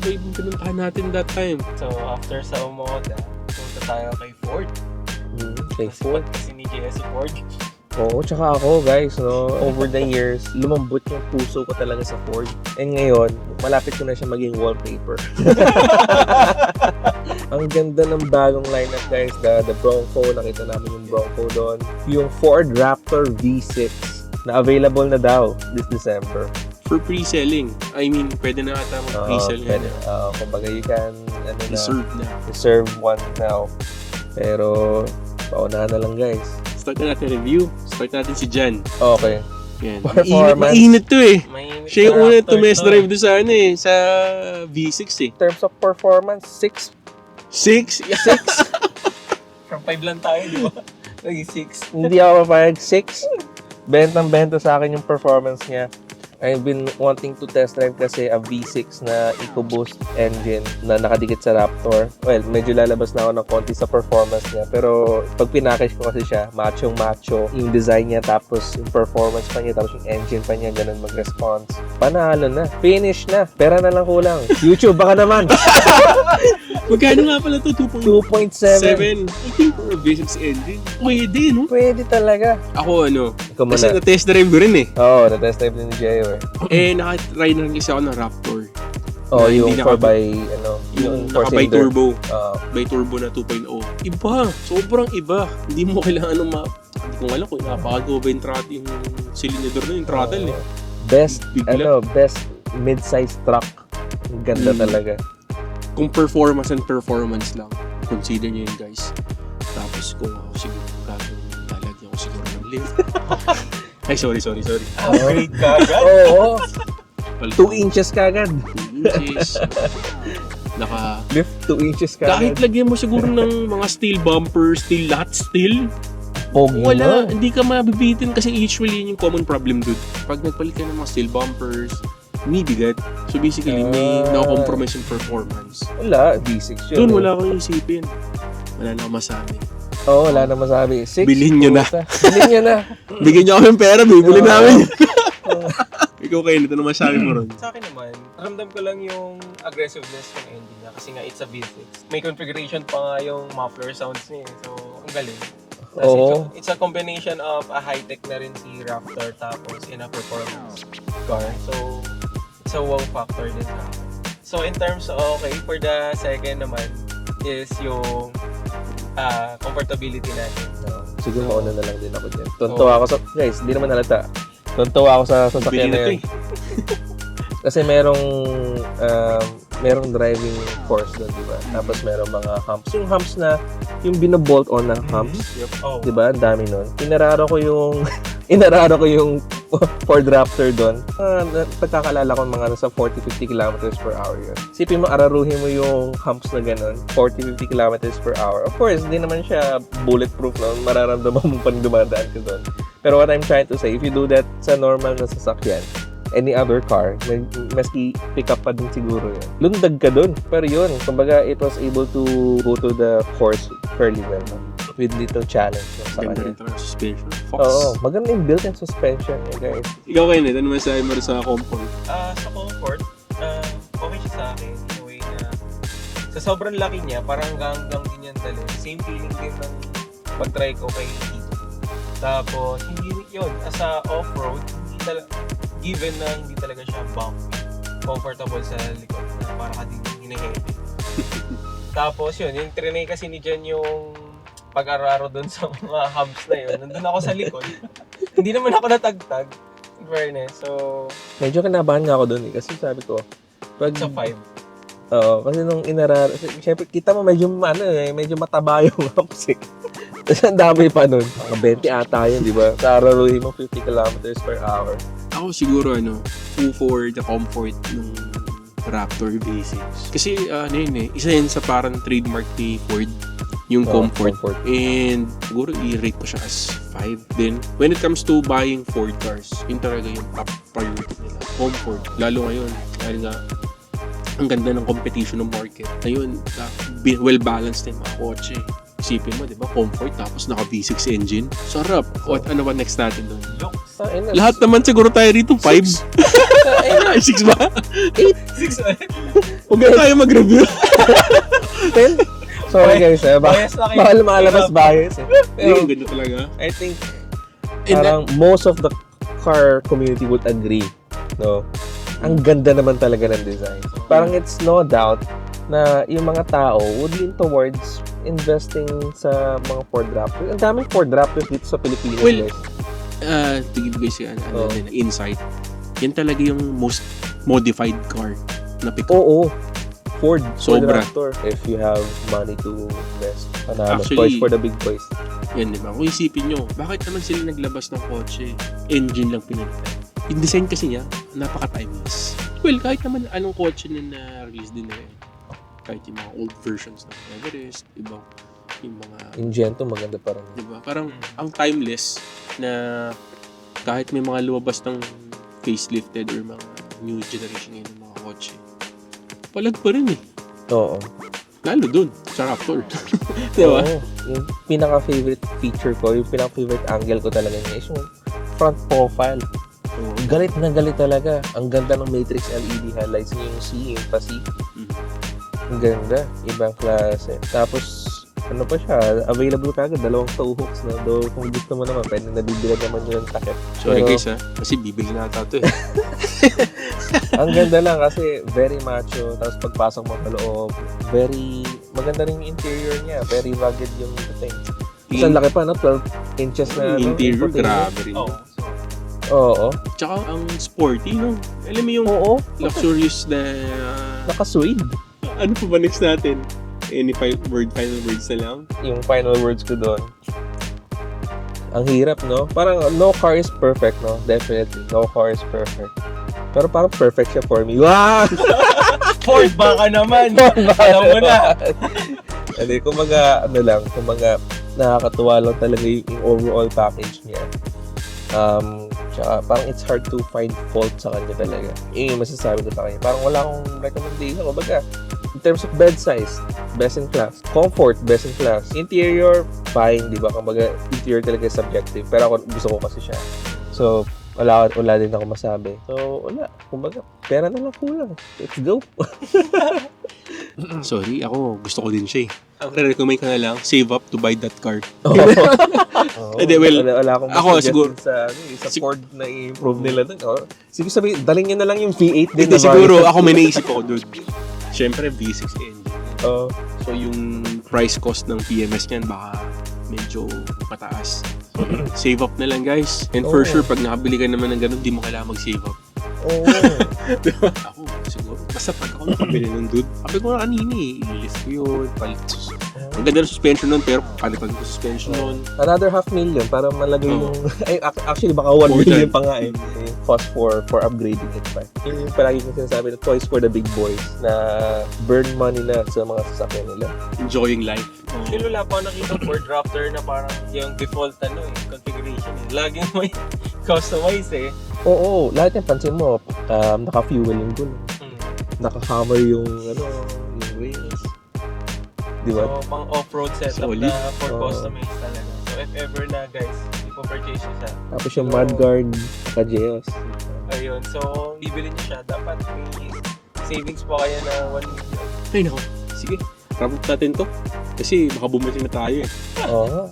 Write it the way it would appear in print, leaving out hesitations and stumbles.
ba yung pinuntahan natin that time? So, after sa Omoda, punta tayo kay Ford. Kay Ford. Kasi ni Jesse Ford. Oo, tsaka ako guys, no, over the years, lumambot yung puso ko talaga sa Ford. And ngayon, malapit ko na siya maging wallpaper. Ang ganda ng bagong lineup guys, the Bronco, nakita namin yung Bronco doon. Yung Ford Raptor V6 na available na daw this December. For pre-selling. I mean, pwede na ata mag-pre-sell Pwede, ngayon. kumbaga you can Reserve one now. Pero, paunahan na lang guys. Start na natin review. Start natin si Jan. Okay. Yan. Performance. Mainit to eh. Mainit Siya yung na una Raptor to-mess to. drive doon sa ano eh. Sa V6 eh. In terms of performance, 6. 6? From 5 lang tayo, di ba? Naging 6. Hindi ako papayag. 6. Bentang-benta sa akin yung performance niya. I've been wanting to test drive kasi a V6 na EcoBoost engine na nakadikit sa Raptor. Well, medyo lalabas na ako ng konti sa performance niya. Pero pag pinackage ko kasi siya, macho-macho yung design niya, tapos yung performance pa niya, tapos yung engine pa niya, ganun mag-response. Panalo na. Finish na. Pera na lang kulang. YouTube, baka naman. Magkano nga pala to? 2.7? 2.7. I think for a V6 engine. Pwede, no? Pwede talaga. Ako ano, Ikaw muna. kasi na-test drive ko rin eh. Oo, na-test drive din ni Jayo eh. Nakatry na rin kasi ako ng Raptor. Oh, Na yung hindi 4x, Yung four naka-by cylinder. turbo. Oo. By turbo na 2.0. Iba. Sobrang iba. Hindi mo kailangan hindi ko alam kung napakagawa ba yung throttle, yung cylinder na yung throttle eh. Best, Bigla. best mid-size truck. Ang ganda talaga. Kung performance lang, consider nyo yun guys. Tapos kung ako siguro lalagyan ko siguro ng lift. Ay, sorry. Upgrade ka agad. Oo. 2 inches kagad. 2 inches. Lift 2 inches Kahit kagad. lagyan mo siguro ng mga steel bumper, lahat steel. Pogi Wala, na. hindi ka mabibitin kasi usually yun yung common problem dude. Pag nagpalit ka ng mga steel bumpers, bigat. So basically, may na-compromise yung performance. Wala, V6 yun. Doon wala kang isipin. Wala na akong masabi. Oo, wala na masabi. 6. Bilhin nyo na. Bilhin nyo na. Bigyan niyo kami ng pera, bibili namin. Ikaw kayo, ito naman sabi mo ron. Sa akin naman, ramdam ko lang yung aggressiveness ng engine niya kasi nga it's a V6. May configuration pa nga yung muffler sounds niya eh. So, ang galing. Tapos Oo. it's a combination of a high-tech na rin si Raptor tapos in a performance car. So, it's a wow factor din sa akin. So, in terms of, okay, for the second naman is yung comfortability natin. Siguro mauna na lang din ako dyan. Tuntua ako sa... Guys, hindi naman halata. Tuntua ako sa sasakyan Bili na na to yun. Kasi merong driving force doon, di ba? Tapos merong mga humps. Yung humps na, yung binabolt on na humps, Oh, di ba? Ang dami nun. Inararo ko yung Ford Raptor doon. Pagkakalala ko mga nasa 40-50 kilometers per hour yun. Sipin mo, araruhin mo yung humps na ganun, 40-50 kilometers per hour. Of course, hindi naman siya bulletproof na mararamdaman mo pang dumadaan ka doon. Pero what I'm trying to say, if you do that sa normal na sasakyan, any other car, maski pick up pa din siguro yun. Lundag ka dun. Pero yun, kumbaga, it was able to go to the course fairly well. With little challenge sa Ganda rin kanya. talaga suspension. Fox. Oo, maganda yung built-in suspension niya, guys. Ikaw kayo, ano naman sabi mo rin sa comfort? sa comfort, okay siya sa akin in a way na sa sobrang laki niya, parang hanggang din yan dali. Same feeling din ng pag-try ko kay Tito. Tapos, hindi yun, as a off-road, given na hindi talaga siya bumpy, comfortable sa likod na parang ka din hinaheavy. Tapos yun, yung trinay kasi ni Jen yung pag-araro dun sa mga humps na yun. Nandun ako sa likod. Hindi naman ako natagtag. In fairness. So, Medyo kinabahan nga ako dun eh. Kasi sabi ko, pag... sa 5. Oo, kasi nung inararo... Siyempre, kita mo medyo, medyo mataba yung humps eh. Tapos ang dami pa nun. Mga 20 ata yun, di ba? Araruhin mo 50 kilometers per hour. Ako siguro, for the comfort ng Raptor V6. Kasi, isa yun sa parang trademark ni Ford, yung comfort. And siguro i-rate ko siya as 5. Then, when it comes to buying Ford cars, yun talaga yung top priority nila. Comfort. Lalo ngayon, dahil nga, ang ganda ng competition ng market. Ngayon, well-balanced din mga kotse. Isipin mo, di ba? Comfort, tapos naka V6 engine. Sarap. What, ano ba next natin doon? Lahat naman siguro tayo rito, 5. 6 ba? 6 Huwag na tayo mag-review. Then, sorry guys, Bias na kayo. Baka lumalabas bias eh. Pero, Pero, ganda talaga. I think, And parang most of the car community would agree, no? Ang ganda naman talaga ng design. Parang it's no doubt na yung mga tao would lean towards investing sa mga Ford Raptors. Ang daming Ford Raptors dito sa Pilipinas, Well, guys. tigil ko yung Oh. insight. Yan talaga yung most modified car na pick-up. Oo. Ford Sobra. Raptor. If you have money to invest. Panalo. Actually, Toys for the big boys. Yan, di ba? Kung isipin nyo, bakit naman sila naglabas ng kotse? Engine lang pinalitan. Yung design kasi niya, napaka-timeless. Well, kahit naman anong kotse na na-release din nila. Kahit yung mga old versions ng Everest, ibang yung mga, Yung Gento, maganda pa rin. di ba? Parang ang timeless na kahit may mga lumabas ng facelifted or mga new generation ngayon ng mga kotse, palag pa rin eh. Oo. Lalo dun, sa Raptor. Di ba? Oo. Yung pinaka-favorite feature ko, yung pinaka-favorite angle ko talaga niya is yung front profile. Oo. Galit na galit talaga. Ang ganda ng Matrix LED headlights niya, yung C, yung pa-C. Mhm. Ang ganda. Ibang klase. Tapos, ano pa siya, available kagad, 2 tow hooks na. Though, kung gusto mo naman, pwede nabibilag naman yun ng takip. Sorry Pero- guys ha, kasi bibili na ata ito eh. Ang ganda lang kasi very macho. Tapos pagpasok mo sa loob, very, maganda rin yung interior niya. Very rugged yung thing. Tapos ang laki pa, no? 12 inches na, Yung interior, infotainment. grabe rin. Oo. Oo. Tsaka ang sporty, no? Alam mo yung Oo. luxurious na... Naka-suede. ano pa ba next natin? Any final words na lang? Yung final words ko doon. Ang hirap, no? Parang no car is perfect, no? Definitely. No car is perfect. Pero parang perfect siya for me. Wow! Ford, baka naman. Alam mo na. Hindi, kumaga, nakakatuwa lang talaga yung overall package niya. Tsaka parang it's hard to find fault sa kanya talaga. Yun yung masasabi ko sa kanya. Parang wala akong recommendation. Kumbaga, in terms of bed size, best in class. Comfort, best in class. Interior, fine, di ba? Kumbaga, interior talaga is subjective. Pero ako, gusto ko kasi siya. So, wala din ako masabi. So, wala. Kumbaga, pera na lang kulang. Let's go. Sorry, ako gusto ko din siya eh. Ang re-recommend ko na lang, save up to buy that car. Hindi, well, wala akong ako masuggest siguro- sa Ford na i-improve nila dun. Oh, sige sabihin, daling nyo na lang yung V8 din Hindi, na siguro variant. ako may naisip ako doon. Siyempre, V6 engine. Oh, So, yung price cost ng PMS niyan baka medyo mataas. So, save up na lang guys. And for Oo. sure, pag nakabili ka naman ng ganun, di mo kailangan mag-save up. oo. Diba? Ako, siguro. Basta pag ako nakabili ng dude, sabi ko na kanina eh, i-list ko yun, palit. Ang ganda ng suspension nun, pero palitan ko suspension nun. Another $500,000 para malagay Oo. yung... Ay, actually, baka 1 More million than. pa nga eh. Yung cost for upgrading it pa. Yun yung palagi kong sinasabi na toys for the big boys na burn money na sa mga sasakyan nila. Enjoying life. Actually, wala pa nakita Ford Raptor na parang yung default configuration eh. Laging may customize eh. Oo, lahat yan, pansin mo, naka-fuel yung gulong. Naka-hammer yung, yung rails. Di ba? So, pang off-road setup Solid. na for Oo. customize talaga. So, if ever na guys, ipo-purchase nyo siya. Tapos yung mudguard, naka-Geos. Ayun, so, bibili nyo siya. Dapat may savings pa kaya na 1 million. Ay nako, sige. Wrap up natin to. Kasi baka bumalik na tayo eh. Oo nga.